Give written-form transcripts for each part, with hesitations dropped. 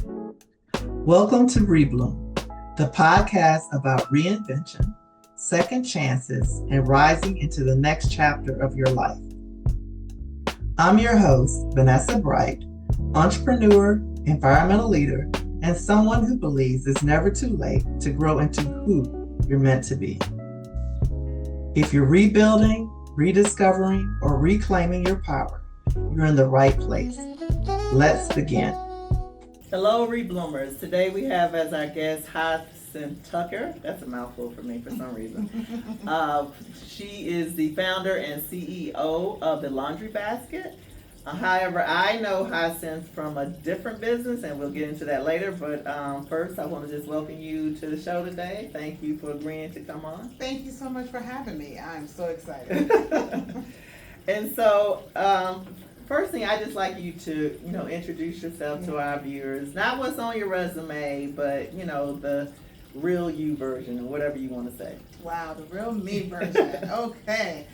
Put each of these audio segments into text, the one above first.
Welcome to ReBloom, the podcast about reinvention, second chances, and rising into the next chapter of your life. I'm your host, Vanessa Bright, entrepreneur, environmental leader, and someone who believes it's never too late to grow into who you're meant to be. If you're rebuilding, rediscovering, or reclaiming your power, you're in the right place. Let's begin. Hello, ReBloomers. Today we have as our guest Hyacinth Tucker. That's a mouthful for me for some reason. She is the founder and CEO of the Laundry Basket. However, I know Hyacinth from a different business, and we'll get into that later. But first, I want to just welcome you to the show today. Thank you for agreeing to come on. Thank you so much for having me. I'm so excited. And so, first thing, I'd just like you to, introduce yourself to our viewers. Not what's on your resume, but, the real you version, or whatever you want to say. Wow, the real me version. Okay.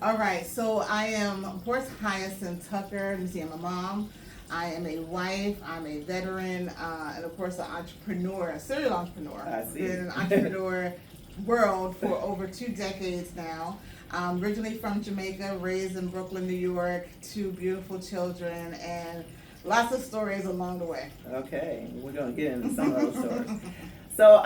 All right. So I am, of course, Hyacinth Tucker. You see, I'm a mom. I am a wife. I'm a veteran, and of course, an entrepreneur, a serial entrepreneur. I see. Been in an entrepreneur world for over 2 decades now. Originally from Jamaica, raised in Brooklyn, New York, 2 beautiful children, and lots of stories along the way. Okay, we're going to get into some of those stories. So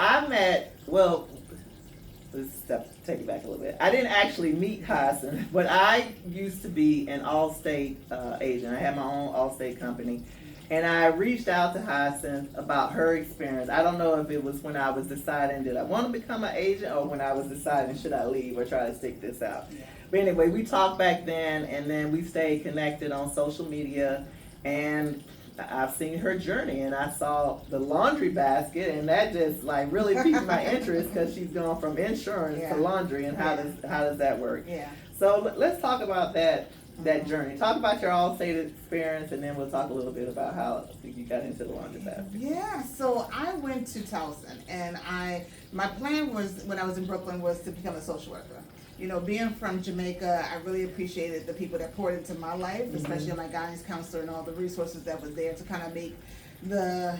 let's take it back a little bit. I didn't actually meet Hyacinth, but I used to be an Allstate agent. I had my own Allstate company. And I reached out to Hyacinth about her experience. I don't know if it was when I was deciding, did I want to become an agent, or when I was deciding, should I leave or try to stick this out. Yeah. But anyway, we talked back then, and then we stayed connected on social media, and I've seen her journey, and I saw the Laundry Basket, and that just really piqued my interest, because she's gone from insurance to laundry, and how does that work? Yeah. So let's talk about that journey. Talk about your Allstate experience, and then we'll talk a little bit about how you got into the Laundry Basket. Yeah, so I went to Towson, and my plan was, when I was in Brooklyn, was to become a social worker. Being from Jamaica, I really appreciated the people that poured into my life, especially my guidance counselor and all the resources that was there to kind of make the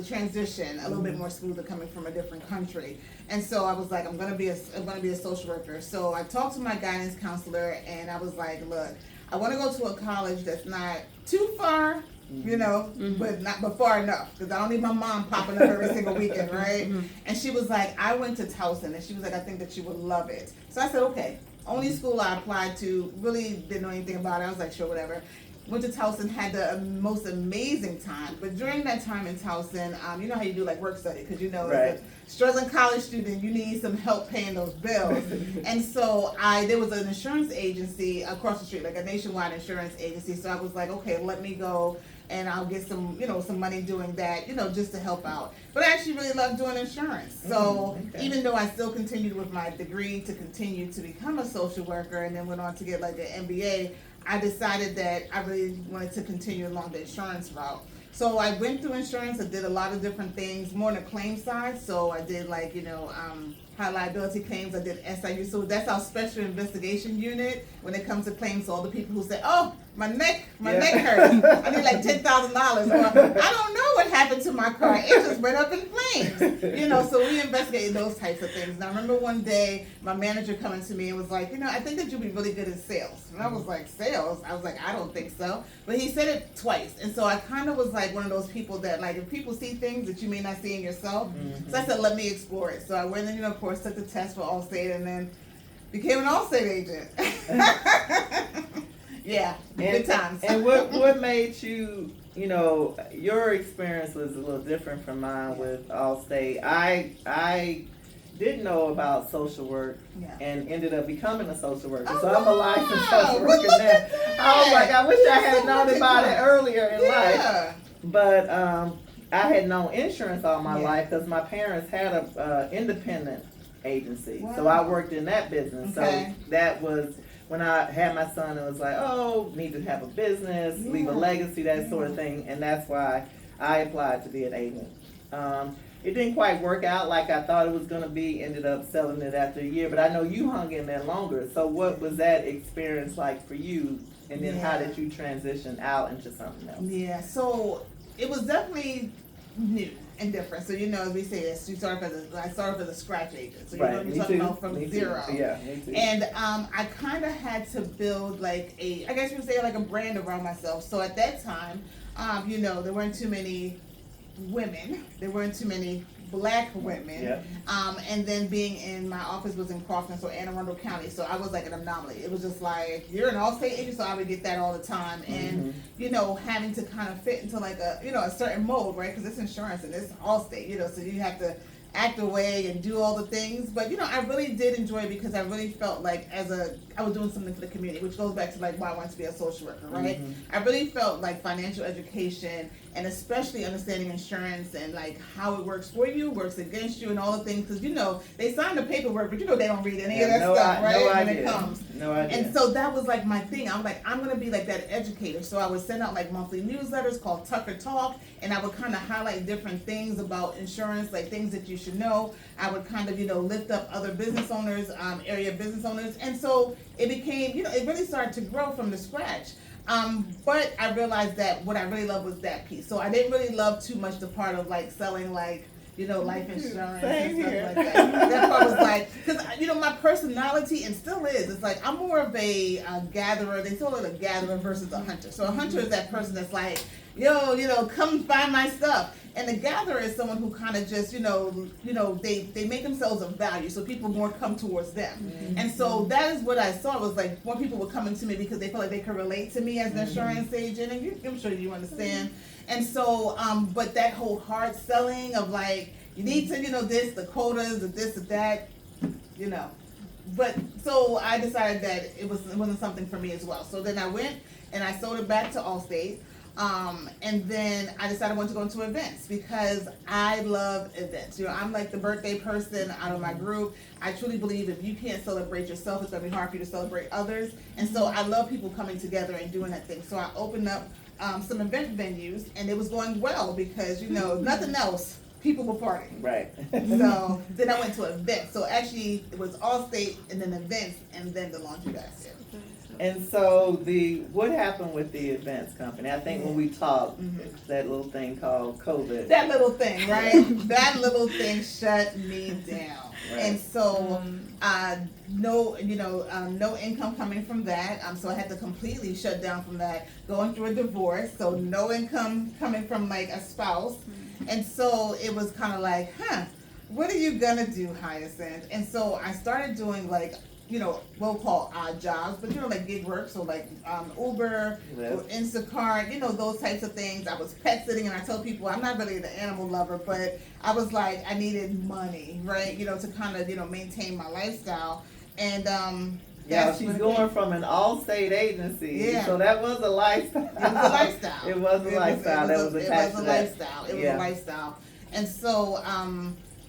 transition a little bit more smoother, coming from a different country. And so I was like, I'm gonna be a social worker. So I talked to my guidance counselor, and I was like, look, I want to go to a college that's not too far, but far enough, because I don't need my mom popping up every single weekend, right? And she was like, I went to Towson, and she was like, I think that you would love it. So I said, okay. Only school I applied to, really didn't know anything about it. I was like, sure, whatever. Went to Towson, had the most amazing time. But during that time in Towson, you know how you do work study, because Right. as a struggling college student, you need some help paying those bills. And so there was an insurance agency across the street, a nationwide insurance agency. So I was like, okay, let me go, and I'll get some money doing that, just to help out. But I actually really love doing insurance. So even though I still continued with my degree to continue to become a social worker, and then went on to get an MBA, I decided that I really wanted to continue along the insurance route. So I went through insurance. I did a lot of different things, more on the claim side. So I did high liability claims. I did SIU. So that's our special investigation unit when it comes to claims. So all the people who say, oh, my neck hurts. I need $10,000. Or I don't know what happened to my car. It just went up in flames. So we investigated those types of things. And I remember one day my manager coming to me and was like, I think that you'll be really good at sales. And I was like, sales? I was like, I don't think so. But he said it twice. And so I kind of was one of those people that if people see things that you may not see in yourself. So I said, let me explore it. So I went and, of course, took the test for Allstate, and then became an Allstate agent. Yeah, good times. And what made you, your experience was a little different from mine with Allstate. I didn't know about social work and ended up becoming a social worker. So I'm a licensed social worker now. I was like, I wish I had known about it earlier in life. But I had known insurance all my life, because my parents had a independent agency. Wow. So I worked in that business. Okay. So that was when I had my son. It was like, oh, need to have a business, leave a legacy, that sort of thing. And that's why I applied to be an agent. It didn't quite work out like I thought it was going to be. Ended up selling it after a year. But I know you hung in there longer. So what was that experience like for you? And then how did you transition out into something else? Yeah, so it was definitely new and different. So, as we say, I started as a scratch agent. So, Right. you're talking about from zero. Yeah, me too. And I kind of had to build like I guess you would say like a brand around myself. So at that time, there weren't too many women. There weren't too many Black women. Yeah. And then being in my office was in Crofton, so Anne Arundel County. So I was like an anomaly. It was just like, you're an Allstate agent, so I would get that all the time. And, having to kind of fit into like a certain mold, right? Because it's insurance and it's Allstate, so you have to act away and do all the things. But, I really did enjoy it because I really felt like I was doing something for the community, which goes back to like why I wanted to be a social worker, right? I really felt like financial education and especially understanding insurance and like how it works for you, works against you, and all the things. Because they sign the paperwork, but they don't read any of that stuff, right? When it comes. No idea. And so that was like my thing. I'm like, I'm gonna be like that educator. So I would send out like monthly newsletters called Tucker Talk, and I would kind of highlight different things about insurance, like things that you should know. I would kind of lift up other business owners, area business owners, and so it became it really started to grow from the scratch. But I realized that what I really loved was that piece. So I didn't really love too much the part of like selling like, life insurance and stuff like that. That part was like, because, my personality, and still is, it's like, I'm more of a gatherer. They call it a gatherer versus a hunter. So a hunter is that person that's like, come find my stuff. And the gatherer is someone who kind of just, they make themselves of value, so people more come towards them. Mm-hmm. And so that is what I saw, was like more people were coming to me because they felt like they could relate to me as an insurance agent, and I'm sure you understand. And so, but that whole hard selling of like, you need to, this, the quotas, the this, the that, But so I decided that it wasn't something for me as well. So then I went and I sold it back to Allstate. And then I decided I wanted to go into events because I love events. I'm like the birthday person out of my group. I truly believe if you can't celebrate yourself, it's going to be hard for you to celebrate others. And so I love people coming together and doing that thing. So I opened up some event venues, and it was going well because, nothing else, people were partying. Right. So then I went to events. So actually it was Allstate and then events and then the Laundry Basket. And so what happened with the events company? I think when we talked, that little thing called COVID. That little thing, right? That little thing shut me down. Right. And so no income coming from that. So I had to completely shut down from that. Going through a divorce, so no income coming from like a spouse. And so it was kind of like, what are you gonna do, Hyacinth? And so I started doing like, we'll call odd jobs, but like gig work, so like Uber, or Instacart, those types of things. I was pet sitting, and I tell people I'm not really the animal lover, but I was like, I needed money, right? To kind of maintain my lifestyle, and she's going from an Allstate agency, so that was a lifestyle. It was a lifestyle. It was a lifestyle. It was a lifestyle. It was a lifestyle, and so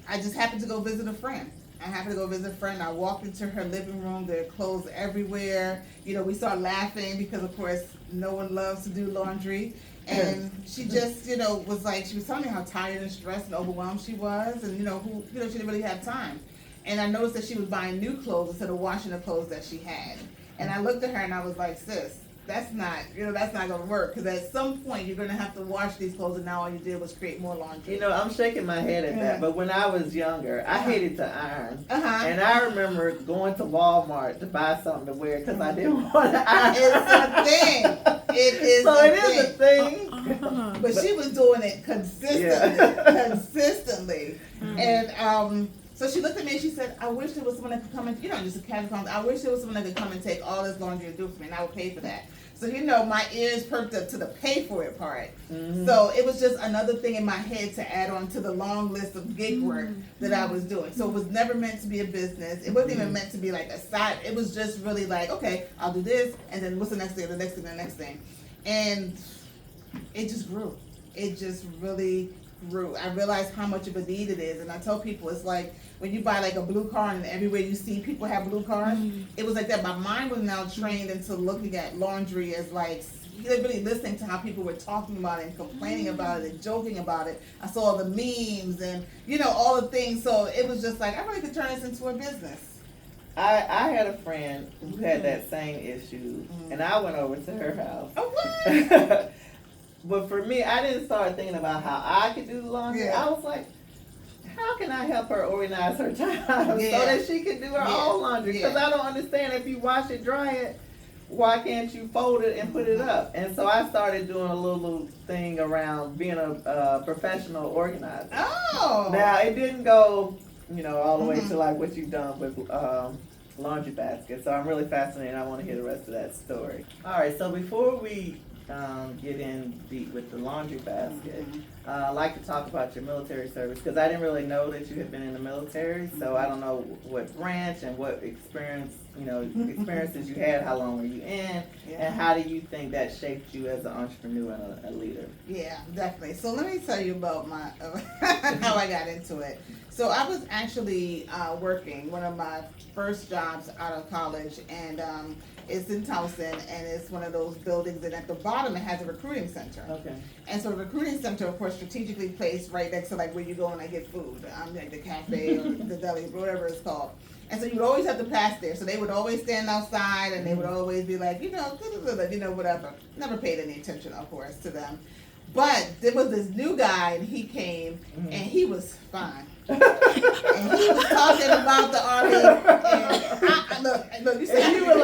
I just happened to go visit a friend. I walked into her living room. There are clothes everywhere. We started laughing because, of course, no one loves to do laundry. And she just, was like, she was telling me how tired and stressed and overwhelmed she was, and she didn't really have time. And I noticed that she was buying new clothes instead of washing the clothes that she had. And I looked at her and I was like, sis, that's not going to work, because at some point you're going to have to wash these clothes, and now all you did was create more laundry. I'm shaking my head at that, but when I was younger, I hated to iron. And I remember going to Walmart to buy something to wear because I didn't want to iron. It's a thing. It is a thing. But she was doing it consistently. And so she looked at me and she said, I wish there was someone that could come and, just a casual comment, I wish there was someone that could come and take all this laundry and do it for me, and I would pay for that. So, my ears perked up to the pay for it part. So it was just another thing in my head to add on to the long list of gig work that I was doing. So it was never meant to be a business. It wasn't even meant to be like a side. It was just really like, okay, I'll do this, and then what's the next thing, the next thing, the next thing. And it just grew. It just really grew. I realized how much of a need it is, and I tell people it's like when you buy like a blue car and everywhere you see people have blue cars. It was like that. My mind was now trained into looking at laundry as like really listening to how people were talking about it and complaining about it and joking about it. I saw all the memes and all the things, so it was just like I really could turn this into a business. I had a friend who had that same issue, and I went over to her house. Oh, what? But for me, I didn't start thinking about how I could do the laundry. I was like, how can I help her organize her time so that she can do her own laundry? Because I don't understand, if you wash it, dry it, why can't you fold it and put it up? And so I started doing a little thing around being a professional organizer. Oh. Now, it didn't go, all the way to like what you've done with Laundry Basket. So I'm really fascinated. I want to hear the rest of that story. All right, so before we get in deep with the Laundry Basket, I'd like to talk about your military service, because I didn't really know that you had been in the military, so I don't know what branch and what experiences you had, how long were you in, and how do you think that shaped you as an entrepreneur and a leader? Yeah, definitely. So let me tell you about my how I got into it. So I was actually working one of my first jobs out of college, and it's in Towson, and it's one of those buildings, and at the bottom it has a recruiting center. Okay. And so the recruiting center, of course, strategically placed right next to like where you go and I get food, like the cafe or the deli, whatever it's called. And so you would always have to pass there. So they would always stand outside, and they would always be like, whatever. Never paid any attention, of course, to them. But there was this new guy, and he came, and he was fine. And he was talking about the Army. And look, you said I could be real.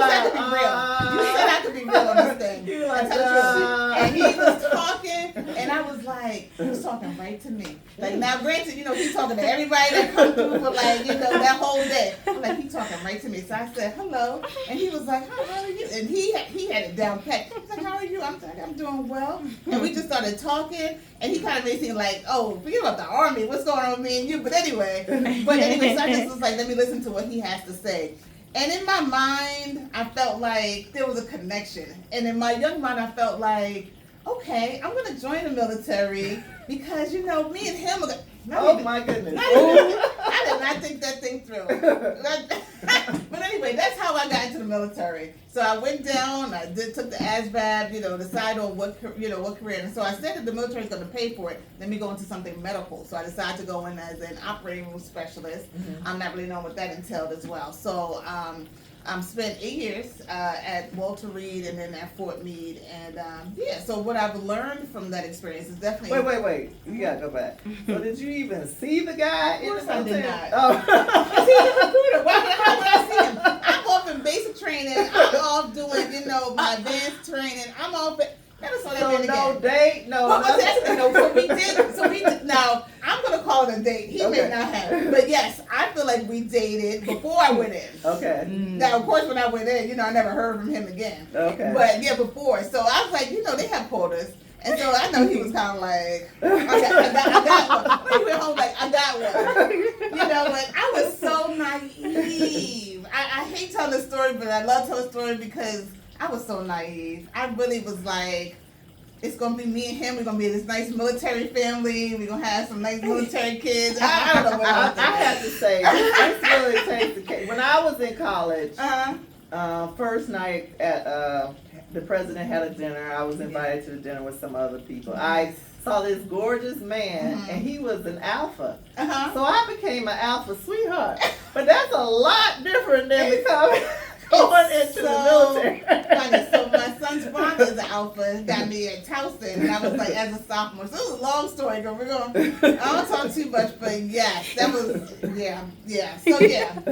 You said I could be real on this thing. You were like, and he was talking, and I was like, he was talking right to me. Like, now, granted, he's talking to everybody that comes through for that whole day. I'm like, he's talking right to me. So I said, hello. And he was like, hi, how are you? And he had it down pat. He was like, how are you? I'm like, I'm doing well. And we just started talking, and he kind of made it seem like, oh, forget about the Army. What's going on with me and you? But anyway, so I just was like, let me listen to what he has to say. And in my mind, I felt like there was a connection. And in my young mind, I felt like, okay, I'm going to join the military because, me and him are my goodness. I did not think that thing through. But anyway, that's how I got into the military. So I went down, took the ASVAB, decided on what career. And so I said that the military is going to pay for it. Let me go into something medical. So I decided to go in as an operating room specialist. I'm not really knowing what that entailed as well. So spent 8 years at Walter Reed and then at Fort Meade. And so what I've learned from that experience is definitely... Wait. You got to go back. So did you even see the guy in the military? Of course I did not. Oh. Is he the recruiter? How would I see him? I'm off in basic training. I'm off doing, my advanced training. I'm off at... Never saw that man again. No date, no. So we did. Now I'm gonna call it a date. He may not have, but yes, I feel like we dated before I went in. Okay. Now, of course, when I went in, I never heard from him again. Okay. But yeah, before. So I was like, they have quotas, and so I know he was kind of like, I got one. We went home like, I got one. But I was so naive. I hate telling the story, but I love telling the story because I was so naive. I really was like, it's going to be me and him. We're going to be this nice military family. We're going to have some nice military kids. I don't know what I was thinking. I have to say, this really takes the cake. When I was in college, first night at the president had a dinner. I was invited to the dinner with some other people. I saw this gorgeous man, and he was an alpha. So I became an alpha sweetheart. But that's a lot different than becoming... going into the military. Funny. So my son's father is an alpha, got me at Towson, and I was like as a sophomore. So it was a long story, girl. I don't talk too much, but yes, that was yeah. So yeah, a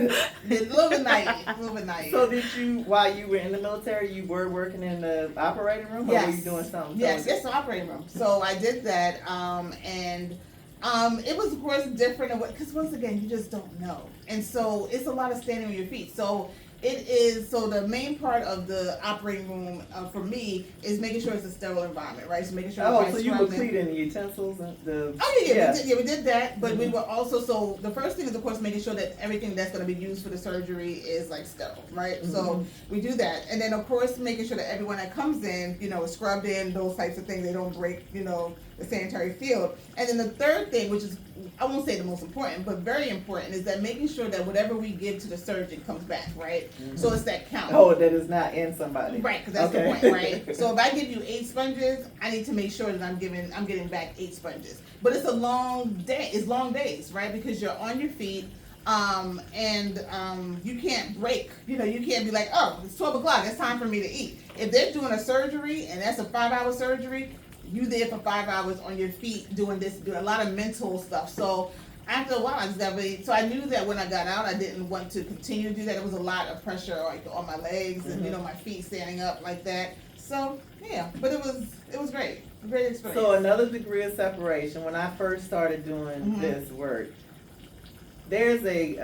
little bit naive. So did you, while you were in the military, you were working in the operating room, or were you doing something? Yes, the operating room. So I did that, and it was of course different, because once again, you just don't know, and so it's a lot of standing on your feet. So it is, so the main part of the operating room for me is making sure it's a sterile environment, right? So making sure. So you were cleaning the utensils and the. Oh yeah. We did that, but we were also, so the first thing is of course making sure that everything that's going to be used for the surgery is like sterile, right? So we do that, and then of course making sure that everyone that comes in, is scrubbed in, those types of things. They don't break, the sanitary field. And then the third thing, which is, I won't say the most important, but very important, is that making sure that whatever we give to the surgeon comes back, right? So it's that count. Oh, that is not in somebody. Right, because that's the point, right? So if I give you 8 sponges, I need to make sure that I'm getting back 8 sponges. But it's a long day. It's long days, right? Because you're on your feet. And you can't break. You can't be like, oh, it's 12 o'clock. It's time for me to eat. If they're doing a surgery and that's a 5-hour surgery, you there for 5 hours on your feet doing a lot of mental stuff. So after a while, I just got really, so I knew that when I got out, I didn't want to continue to do that. It was a lot of pressure like on my legs and my feet standing up like that. So yeah, but it was great, a great experience. So another degree of separation. When I first started doing this work, there's a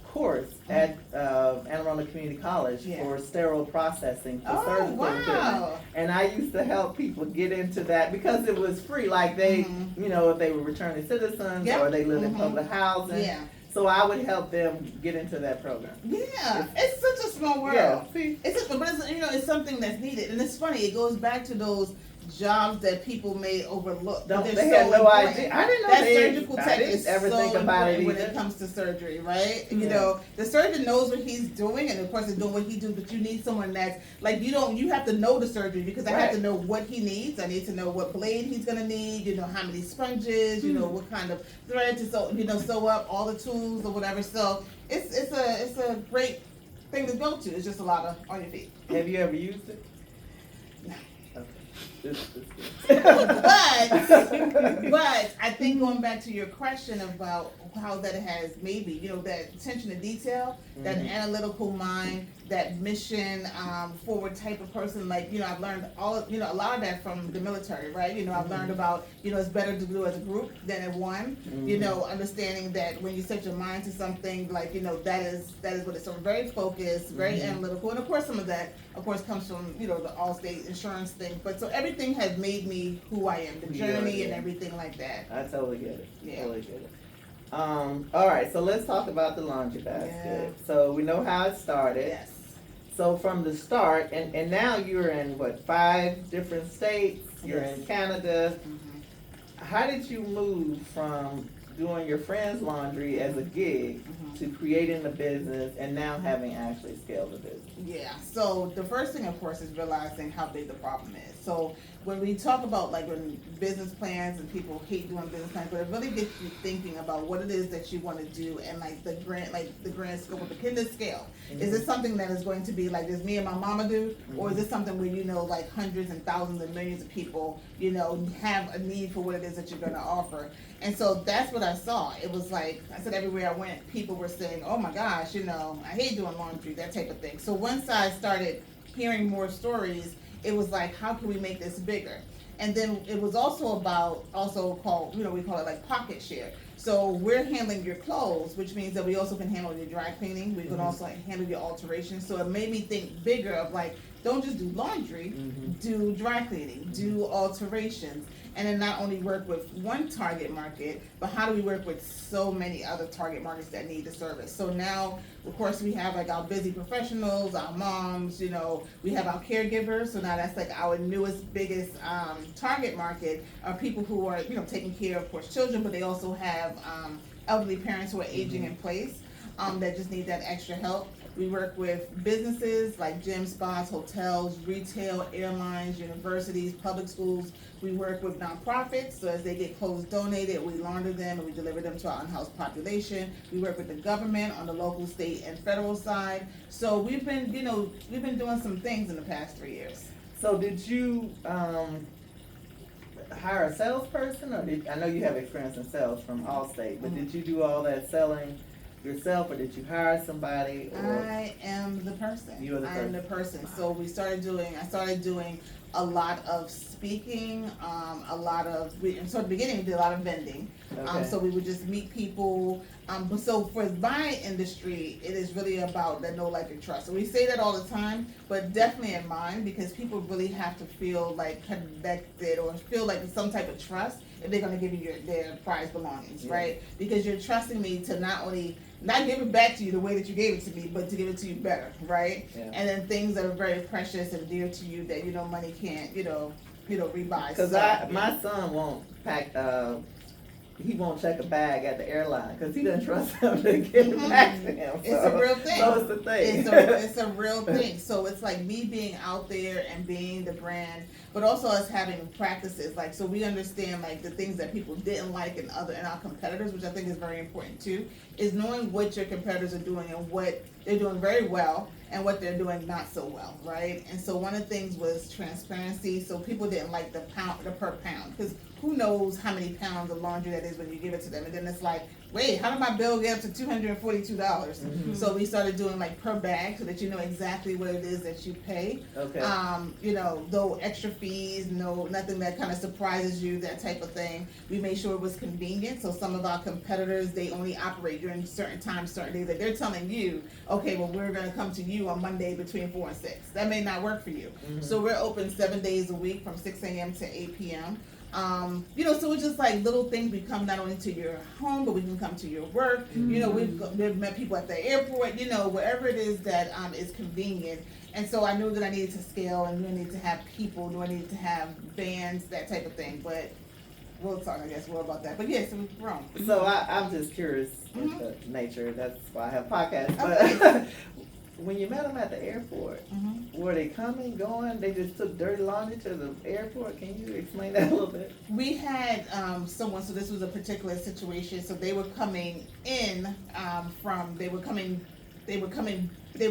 course at Anne Arundel Community College for sterile processing for surgical equipment. And I used to help people get into that because it was free. Like they, if they were returning citizens or they lived in public housing. Yeah. So I would help them get into that program. Yeah, it's such a small world. Yeah, see? But it's something that's needed. And it's funny, it goes back to those jobs that people may overlook. They had no idea. I didn't know that surgical tech is ever so think about it when it comes to surgery, right? You know, the surgeon knows what he's doing, and of course, he's doing what he do. But you need someone that's like you have to know the surgery because I have to know what he needs. I need to know what blade he's gonna need. You know how many sponges. You know what kind of thread to sew up all the tools or whatever. So it's a great thing to go to. It's just a lot of on your feet. Have you ever used it? No. Okay. But I think going back to your question about how that has maybe, that attention to detail, that analytical mind, that mission forward type of person, like, I've learned a lot of that from the military, right? I've learned about, it's better to do as a group than as one, understanding that when you set your mind to something, like, that is what it's, so very focused, very analytical. And of course, some of that, comes from, the Allstate insurance thing. But so everything has made me who I am, the journey and everything like that. I totally get it. Yeah. Totally get it. All right, so let's talk about the laundry basket. Yeah. So we know how it started. Yes. So from the start, and now you're in 5 different states. You're in Canada. How did you move from doing your friend's laundry as a gig to creating a business and now having actually scaled the business? Yeah, so the first thing, of course, is realizing how big the problem is. So when we talk about when business plans, and people hate doing business plans, but it really gets you thinking about what it is that you want to do and the grand scope of the kind of scale. Is it something that is going to be like this me and my mama do, or is it something where hundreds and thousands and millions of people have a need for what it is that you're going to offer? And so that's what I saw. It was like I said, everywhere I went, people were saying, "Oh my gosh, I hate doing laundry," that type of thing. So once I started hearing more stories, it was like, how can we make this bigger? And then it was also called, we call it pocket share. So we're handling your clothes, which means that we also can handle your dry cleaning. We can also handle your alterations. So it made me think bigger of don't just do laundry, do dry cleaning, do alterations. And then not only work with one target market, but how do we work with so many other target markets that need the service? So now, of course, we have our busy professionals, our moms, we have our caregivers. So now that's our newest, biggest target market are people who are, taking care of course, children, but they also have elderly parents who are aging in place that just need that extra help. We work with businesses like gym, spas, hotels, retail, airlines, universities, public schools. We work with nonprofits, so as they get clothes donated, we launder them and we deliver them to our unhoused population. We work with the government on the local, state, and federal side. So we've been doing some things in the past 3 years. So did you hire a salesperson, or I know you have experience in sales from Allstate, but did you do all that selling yourself, or did you hire somebody? I am the person. You are the person. I am the person. So I started doing a lot of speaking, so at the beginning we did a lot of vending. Okay. So we would just meet people. But so for my industry, it is really about the know, like, and trust. So we say that all the time, but definitely in mine, because people really have to feel connected or feel some type of trust if they're going to give you their prized belongings, right? Because you're trusting me to not give it back to you the way that you gave it to me, but to give it to you better, right? Yeah. And then things that are very precious and dear to you that money can't rebuy. Because my son won't pack he won't check a bag at the airline because he doesn't trust them to get it back to him. It's a real thing. So it's the thing. It's a real thing. So it's like me being out there and being the brand, but also us having practices. Like, so we understand like the things that people didn't like in our competitors, which I think is very important too, is knowing what your competitors are doing and what they're doing very well and what they're doing not so well, right? And so one of the things was transparency. So people didn't like the per pound, because who knows how many pounds of laundry that is when you give it to them. And then it's like, wait, how did my bill get up to $242? Mm-hmm. So we started doing like per bag so that you know exactly what it is that you pay. Okay. You know, no extra fees, nothing that kind of surprises you, that type of thing. We made sure it was convenient. So some of our competitors, they only operate during certain times, certain days. Like they're telling you, okay, well, we're going to come to you on Monday between 4 and 6. That may not work for you. Mm-hmm. So we're open 7 days a week from 6 a.m. to 8 p.m. You know, so it's just like little things. We come not only to your home, but we can come to your work. Mm-hmm. You know, we've met people at the airport, you know, wherever it is that is convenient. And so I knew that I needed to scale and knew I needed to have people, knew I needed to have vans, that type of thing. But we'll talk, I guess, more about that. But yes, we've grown. So I'm just curious Mm-hmm. with the nature. That's why I have podcasts. Okay. But when you met them at the airport, Mm-hmm. were they coming, going? They just took dirty laundry to the airport? Can you explain that a little bit? We had someone, so this was a particular situation. So they were coming in they were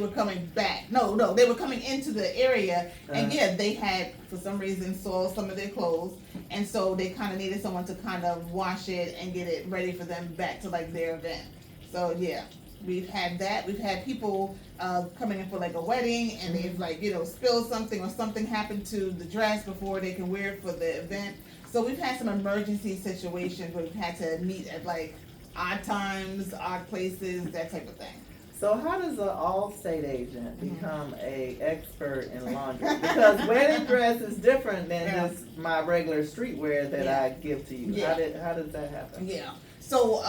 coming back. No, they were coming into the area, and yeah, they had for some reason soiled some of their clothes, and so they kind of needed someone to kind of wash it and get it ready for them back to like their event. So yeah, we've had that. We've had people coming in for like a wedding, and they've like, you know, spilled something or something happened to the dress before they can wear it for the event. So we've had some emergency situations where we've had to meet at like odd times, odd places, that type of thing. So how does an all-state agent become a expert in laundry? Because wedding dress is different than just my regular streetwear that I give to you. Yeah. How does that happen? Yeah. So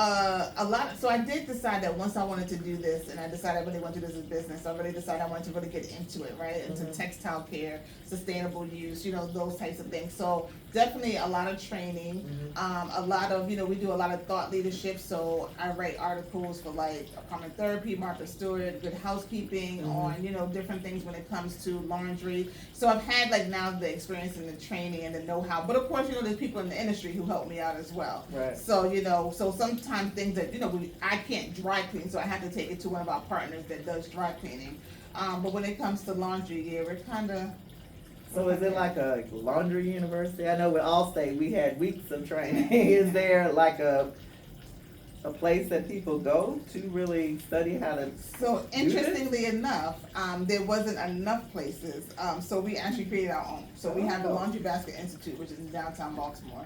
so I did decide that once I wanted to do this, and I decided I really want to do this as a business, I really decided I wanted to really get into it, right? Into textile care, sustainable use, you know, those types of things. So definitely a lot of training, a lot of, you know, we do a lot of thought leadership. So I write articles for like apartment therapy, Martha Stewart, good housekeeping on, you know, different things when it comes to laundry. So I've had like now the experience and the training and the know-how, but of course, you know, there's people in the industry who help me out as well. Right. So, you know, so sometimes things that, you know, I can't dry clean, so I have to take it to one of our partners that does dry cleaning. But when it comes to laundry, yeah, we're kind of. So is it like a laundry university? I know with Allstate we had weeks of training. Is there like a place that people go to really study how to So interestingly enough, there wasn't enough places. So we actually created our own. So we have the Laundry Basket Institute, which is in downtown Baltimore.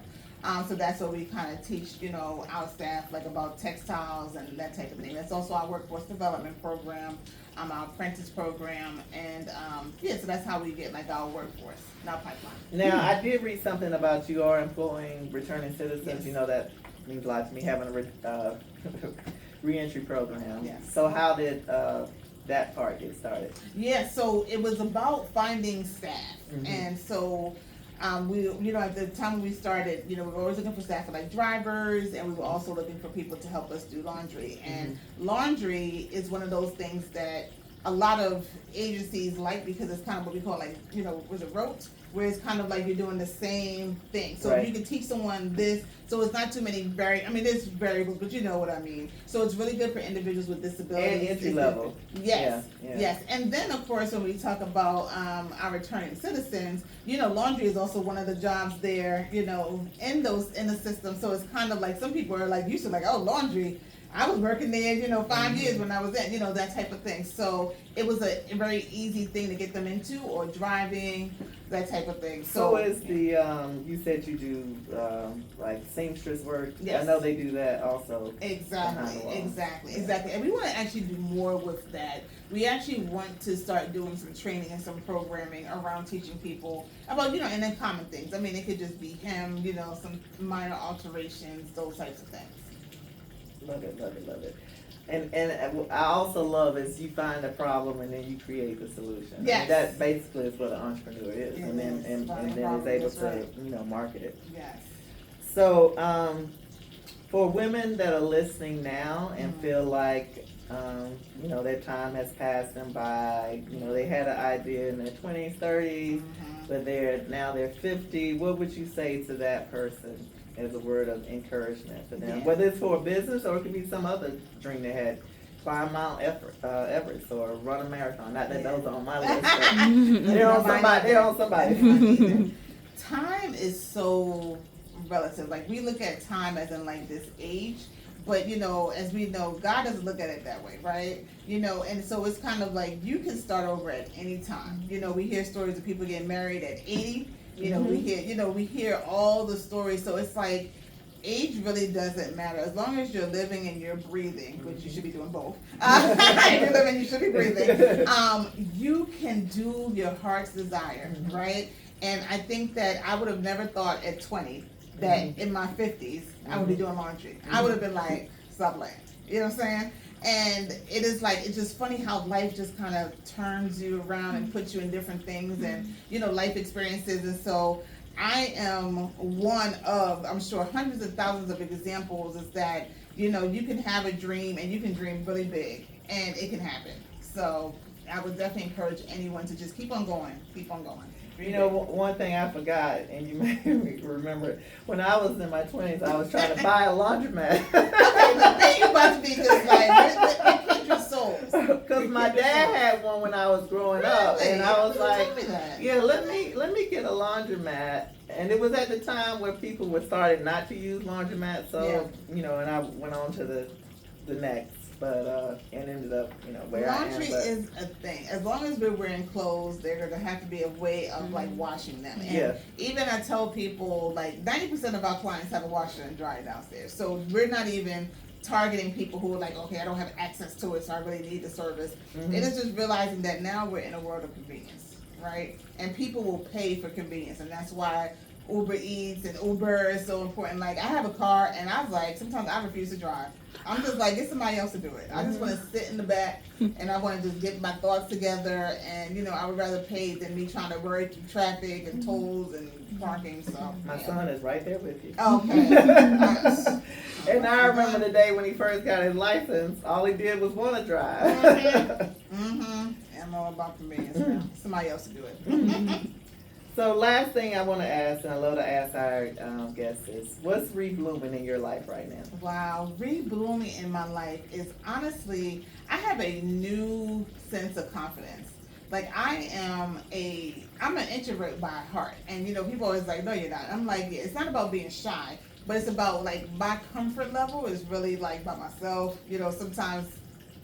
So that's where we kind of teach, you know, our staff like about textiles and that type of thing. That's also our workforce development program, our apprentice program, and yeah, so that's how we get like our workforce, our pipeline. Now, I did read something about you are employing returning citizens. Yes. You know, that means a lot to me, having a reentry program. Yes. So how did that part get started? Yeah, so it was about finding staff, and so we, you know, at the time when we started, you know, we were always looking for staff for like drivers, and we were also looking for people to help us do laundry. And laundry is one of those things that a lot of agencies like, because it's kind of what we call like, you know, was it rote? Where it's kind of like you're doing the same thing. So if you can teach someone this, so it's not too many there's variables, but you know what I mean. So it's really good for individuals with disabilities. And entry level. Yes, Yeah. yes. And then of course when we talk about our returning citizens, you know, laundry is also one of the jobs there, you know, in the system. So it's kind of like some people are like used to like, oh, laundry. I was working there, you know, 5 years when I was in, you know, that type of thing. So it was a very easy thing to get them into, or driving, that type of thing. So is the, you said you do like seamstress work. Yes. I know they do that also. Exactly. And we want to actually do more with that. We actually want to start doing some training and some programming around teaching people about, you know, and then common things. I mean, it could just be hem, you know, some minor alterations, those types of things. Love it. And I also love is you find a problem and then you create the solution. Yes. I mean, that basically is what an entrepreneur is. It and then is. is able That's to, right. you know, market it. Yes. So For women that are listening now and feel like, their time has passed them by, they had an idea in their 20s, 30s, but they're 50, what would you say to that person as a word of encouragement for them? Yeah. Whether it's for a business or it could be some other dream they had. Climb Mount Everest or run a marathon. Not that those are on my list. But they're on somebody. Time is so relative. Like, we look at time as in like this age, but as we know, God doesn't look at it that way, right? And so it's kind of like you can start over at any time. We hear stories of people getting married at 80. We hear all the stories. So it's like, age really doesn't matter as long as you're living and you're breathing, which you should be doing both. If you're living, you should be breathing. You can do your heart's desire, right? And I think that I would have never thought at 20 that in my 50s I would be doing laundry. I would have been like, stop laying. You know what I'm saying? And it is like, it's just funny how life just kind of turns you around and puts you in different things and life experiences. And so I am one of, I'm sure, hundreds of thousands of examples is that, you can have a dream and you can dream really big and it can happen. So I would definitely encourage anyone to just keep on going. One thing I forgot, and you made me remember, when I was in my 20s, I was trying to buy a laundromat. Okay, you about to be just like, kindred souls. Because my dad had one when I was growing up, and I was like, yeah, let me get a laundromat. And it was at the time where people were starting not to use laundromats, so, and I went on to the next. But and ended up, where laundry I am. Is a thing. As long as we're wearing clothes, there's gonna have to be a way of like washing them. And even I tell people, like 90% of our clients have a washer and dryer downstairs. So we're not even targeting people who are like, okay, I don't have access to it, so I really need the service. It is just realizing that now we're in a world of convenience, right? And people will pay for convenience, and that's why Uber Eats and Uber is so important. Like, I have a car, and I was like, sometimes I refuse to drive. I'm just like, get somebody else to do it. I just want to sit in the back, and I want to just get my thoughts together, and, I would rather pay than me trying to worry through traffic and tolls and parking, so. My son is right there with you. Okay. And I remember the day when he first got his license, all he did was want to drive. I'm all about convenience now. Somebody else to do it. So last thing I want to ask, and I love to ask our guests is, what's reblooming in your life right now? Wow, reblooming in my life is honestly, I have a new sense of confidence. Like, I'm an introvert by heart, and people always like, no, you're not. I'm like, yeah, it's not about being shy, but it's about like my comfort level is really like by myself. Sometimes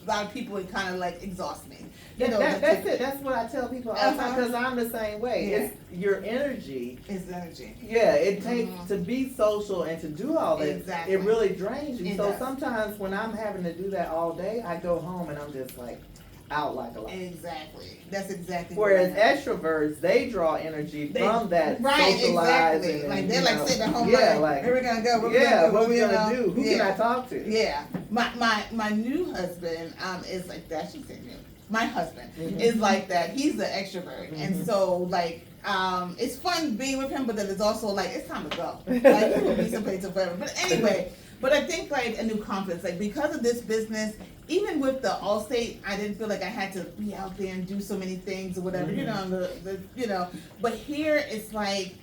a lot of people, it kind of like exhaust me. That's it. That's what I tell people all the time, because I'm the same way. Yeah. It's your energy. It's energy. Yeah, it takes to be social and to do all that. Exactly. It really drains you. It So does. Sometimes when I'm having to do that all day, I go home and I'm just like out like a light. Exactly. That's exactly. Whereas what I am. extroverts, they draw energy from that right, socializing. exactly. Like And, they're like sitting at home, like, where we gonna go? What we gonna do? Who can I talk to? Yeah, my new husband is like that. She said new. My husband is like that. He's the extrovert, and so like it's fun being with him, but then it's also like it's time to go. Like he will be someplace forever. But anyway, but I think like a new confidence, like because of this business. Even with the Allstate, I didn't feel like I had to be out there and do so many things or whatever, But here it's like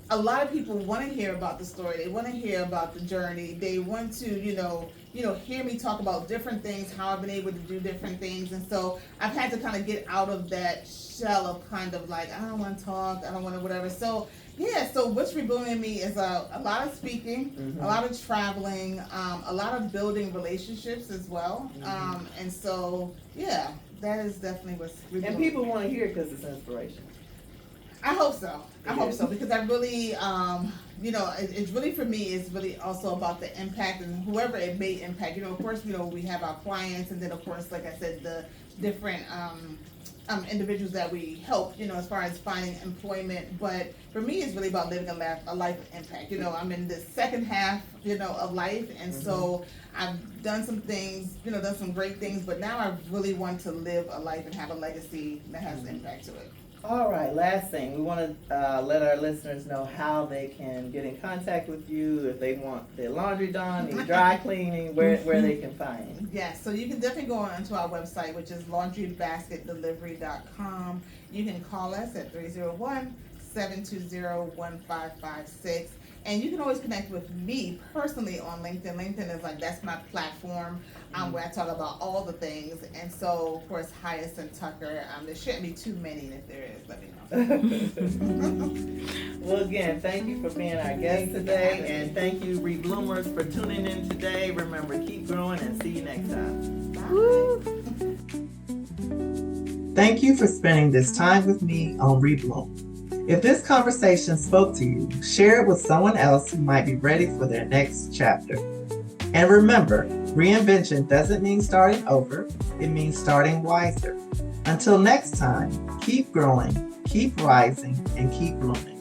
a lot of people want to hear about the story. They want to hear about the journey. They want to, hear me talk about different things, how I've been able to do different things. And so I've had to kind of get out of that shell of kind of like, I don't want to talk, I don't want to whatever. So yeah, so what's reblooming me is a lot of speaking, a lot of traveling, a lot of building relationships as well. And so, yeah, that is definitely what's reblooming. And people want to hear it because it's inspiration. I hope so. I hope so, because I really, it's really for me, it's really also about the impact and whoever it may impact. Of course, we have our clients, and then of course, like I said, the different individuals that we help, as far as finding employment. But for me, it's really about living a life of impact. I'm in the second half, of life, and so I've done some things, done some great things, but now I really want to live a life and have a legacy that has impact to it. All right, last thing, we want to let our listeners know how they can get in contact with you if they want their laundry done, need dry cleaning, where they can find you. Yes, so you can definitely go onto our website, which is laundrybasketdelivery.com. You can call us at 301-720-1556. And you can always connect with me personally on LinkedIn. LinkedIn is that's my platform where I talk about all the things. And so, of course, Hyacinth Tucker. There shouldn't be too many, and if there is, let me know. Well, again, thank you for being our guest today. And thank you, ReBloomers, for tuning in today. Remember, keep growing and see you next time. Bye. Thank you for spending this time with me on ReBloom. If this conversation spoke to you, share it with someone else who might be ready for their next chapter. And remember, reinvention doesn't mean starting over, it means starting wiser. Until next time, keep growing, keep rising, and keep blooming.